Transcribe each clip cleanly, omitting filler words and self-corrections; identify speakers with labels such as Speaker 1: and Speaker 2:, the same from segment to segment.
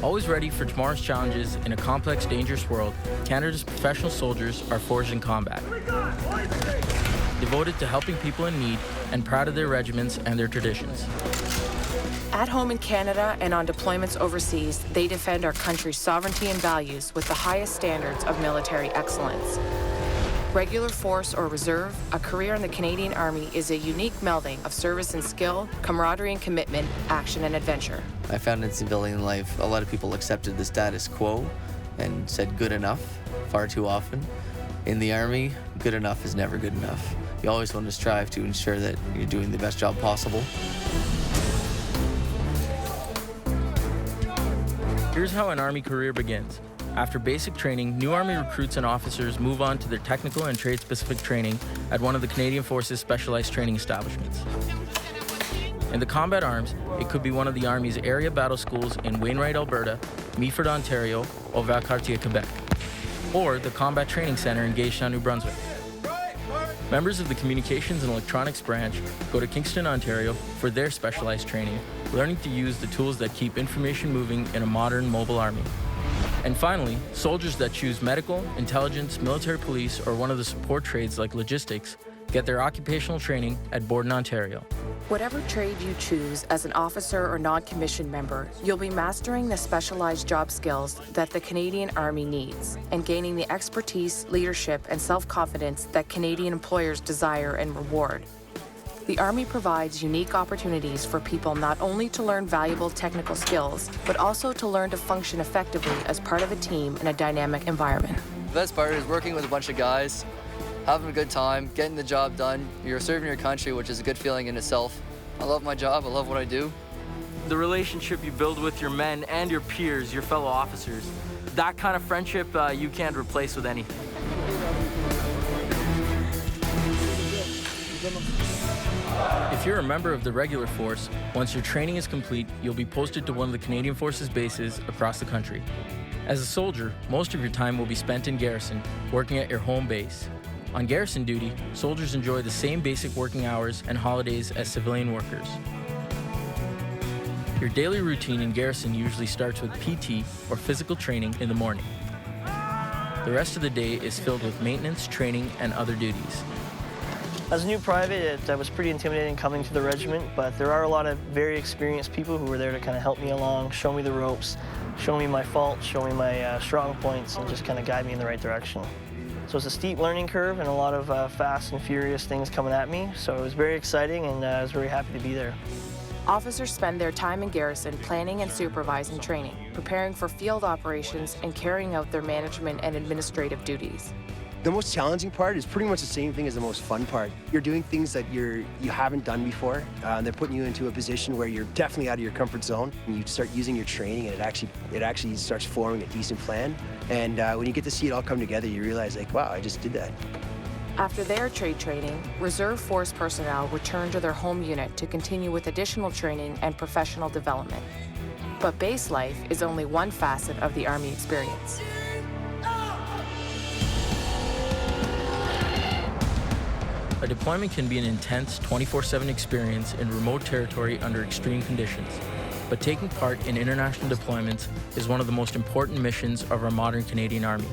Speaker 1: Always ready for tomorrow's challenges in a complex, dangerous world, Canada's professional soldiers are forged in combat. Devoted to helping people in need and proud of their regiments and their traditions.
Speaker 2: At home in Canada and on deployments overseas, they defend our country's sovereignty and values with the highest standards of military excellence. Regular force or reserve, a career in the Canadian Army is a unique melding of service and skill, camaraderie and commitment, action and adventure.
Speaker 3: I found in civilian life, a lot of people accepted the status quo and said good enough far too often. In the Army, good enough is never good enough. You always want to strive to ensure that you're doing the best job possible.
Speaker 1: Here's how an Army career begins. After basic training, new Army recruits and officers move on to their technical and trade-specific training at one of the Canadian Forces specialized training establishments. In the combat arms, it could be one of the Army's area battle schools in Wainwright, Alberta, Meaford, Ontario, or Valcartier, Quebec, or the Combat Training Center in Gagetown, New Brunswick. Members of the Communications and Electronics branch go to Kingston, Ontario for their specialized training, learning to use the tools that keep information moving in a modern mobile army. And finally, soldiers that choose medical, intelligence, military police, or one of the support trades like logistics get their occupational training at Borden, Ontario.
Speaker 2: Whatever trade you choose as an officer or non-commissioned member, you'll be mastering the specialized job skills that the Canadian Army needs and gaining the expertise, leadership, and self-confidence that Canadian employers desire and reward. The Army provides unique opportunities for people not only to learn valuable technical skills, but also to learn to function effectively as part of a team in a dynamic environment.
Speaker 4: The best part is working with a bunch of guys, having a good time, getting the job done. You're serving your country, which is a good feeling in itself. I love my job, I love what I do.
Speaker 1: The relationship you build with your men and your peers, your fellow officers, that kind of friendship you can't replace with anything. If you're a member of the regular force, once your training is complete, you'll be posted to one of the Canadian Forces bases across the country. As a soldier, most of your time will be spent in garrison, working at your home base. On garrison duty, soldiers enjoy the same basic working hours and holidays as civilian workers. Your daily routine in garrison usually starts with PT, or physical training, in the morning. The rest of the day is filled with maintenance, training, and other duties.
Speaker 5: As a new private, it was pretty intimidating coming to the regiment, but there are a lot of very experienced people who were there to kind of help me along, show me the ropes, show me my faults, show me my strong points, and just kind of guide me in the right direction. So it's a steep learning curve and a lot of fast and furious things coming at me, so it was very exciting and I was very happy to be there.
Speaker 2: Officers spend their time in garrison planning and supervising training, preparing for field operations, and carrying out their management and administrative duties.
Speaker 6: The most challenging part is pretty much the same thing as the most fun part. You're doing things that you haven't done before. They're putting you into a position where you're definitely out of your comfort zone. And you start using your training, and it actually starts forming a decent plan. And when you get to see it all come together, you realize, like, wow, I just did that.
Speaker 2: After their trade training, Reserve Force personnel return to their home unit to continue with additional training and professional development. But base life is only one facet of the Army experience.
Speaker 1: A deployment can be an intense 24/7 experience in remote territory under extreme conditions. But taking part in international deployments is one of the most important missions of our modern Canadian Army,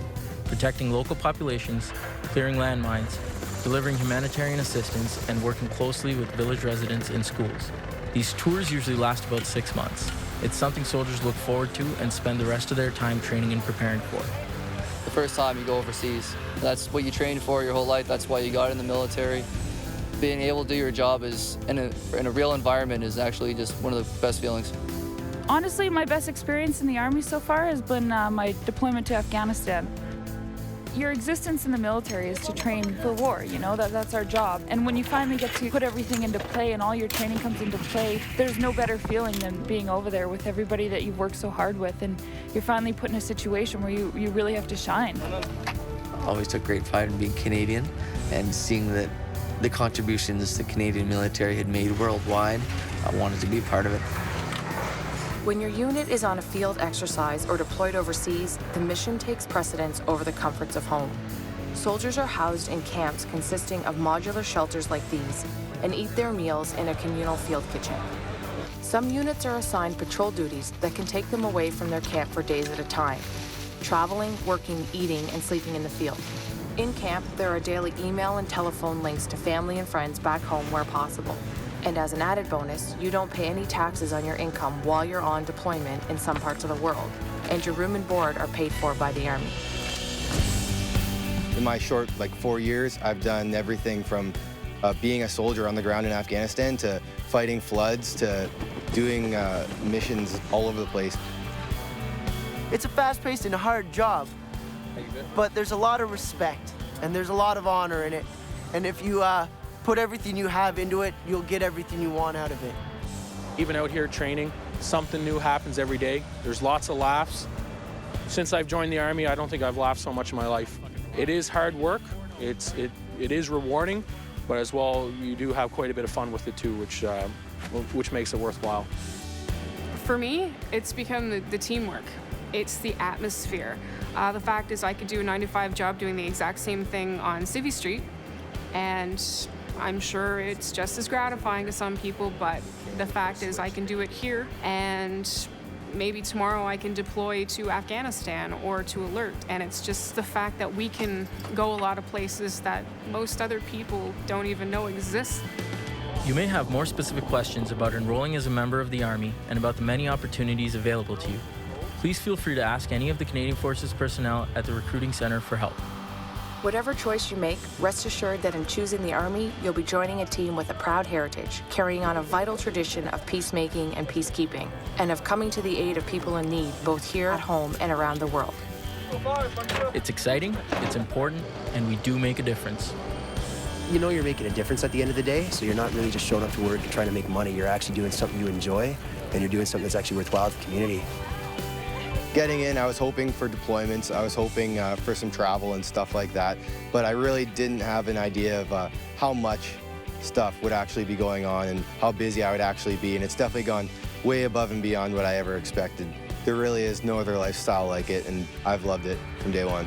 Speaker 1: protecting local populations, clearing landmines, delivering humanitarian assistance, and working closely with village residents in schools. These tours usually last about 6 months. It's something soldiers look forward to and spend the rest of their time training and preparing for.
Speaker 4: The first time you go overseas, that's what you trained for your whole life, that's why you got in the military. Being able to do your job is in a real environment is actually just one of the best feelings.
Speaker 7: Honestly, my best experience in the Army so far has been my deployment to Afghanistan. Your existence in the military is to train for war, you know, that's our job. And when you finally get to put everything into play and all your training comes into play, there's no better feeling than being over there with everybody that you've worked so hard with, and you're finally put in a situation where you really have to shine.
Speaker 3: Always took great pride in being Canadian and seeing that the contributions the Canadian military had made worldwide, I wanted to be a part of it.
Speaker 2: When your unit is on a field exercise or deployed overseas, the mission takes precedence over the comforts of home. Soldiers are housed in camps consisting of modular shelters like these and eat their meals in a communal field kitchen. Some units are assigned patrol duties that can take them away from their camp for days at a time, traveling, working, eating, and sleeping in the field. In camp, there are daily email and telephone links to family and friends back home where possible. And as an added bonus, you don't pay any taxes on your income while you're on deployment in some parts of the world, and your room and board are paid for by the Army.
Speaker 8: In my short, 4 years, I've done everything from being a soldier on the ground in Afghanistan to fighting floods to doing missions all over the place.
Speaker 9: It's a fast-paced and hard job, but there's a lot of respect and there's a lot of honor in it. And if you put everything you have into it, you'll get everything you want out of it.
Speaker 10: Even out here training, something new happens every day. There's lots of laughs. Since I've joined the Army, I don't think I've laughed so much in my life. It is hard work, it is rewarding, but as well, you do have quite a bit of fun with it too, which makes it worthwhile.
Speaker 11: For me, it's become the teamwork. It's the atmosphere. The fact is I could do a 9-to-5 job doing the exact same thing on Civvy Street, and I'm sure it's just as gratifying to some people, but the fact is I can do it here, and maybe tomorrow I can deploy to Afghanistan or to Alert, and it's just the fact that we can go a lot of places that most other people don't even know exist.
Speaker 1: You may have more specific questions about enrolling as a member of the Army and about the many opportunities available to you. Please feel free to ask any of the Canadian Forces personnel at the Recruiting Center for help.
Speaker 2: Whatever choice you make, rest assured that in choosing the Army, you'll be joining a team with a proud heritage, carrying on a vital tradition of peacemaking and peacekeeping, and of coming to the aid of people in need, both here at home and around the world.
Speaker 1: It's exciting, it's important, and we do make a difference.
Speaker 6: You know you're making a difference at the end of the day, so you're not really just showing up to work and trying to make money. You're actually doing something you enjoy, and you're doing something that's actually worthwhile to the community.
Speaker 8: Getting in, I was hoping for deployments, I was hoping for some travel and stuff like that, but I really didn't have an idea of how much stuff would actually be going on and how busy I would actually be, and it's definitely gone way above and beyond what I ever expected. There really is no other lifestyle like it, and I've loved it from day one.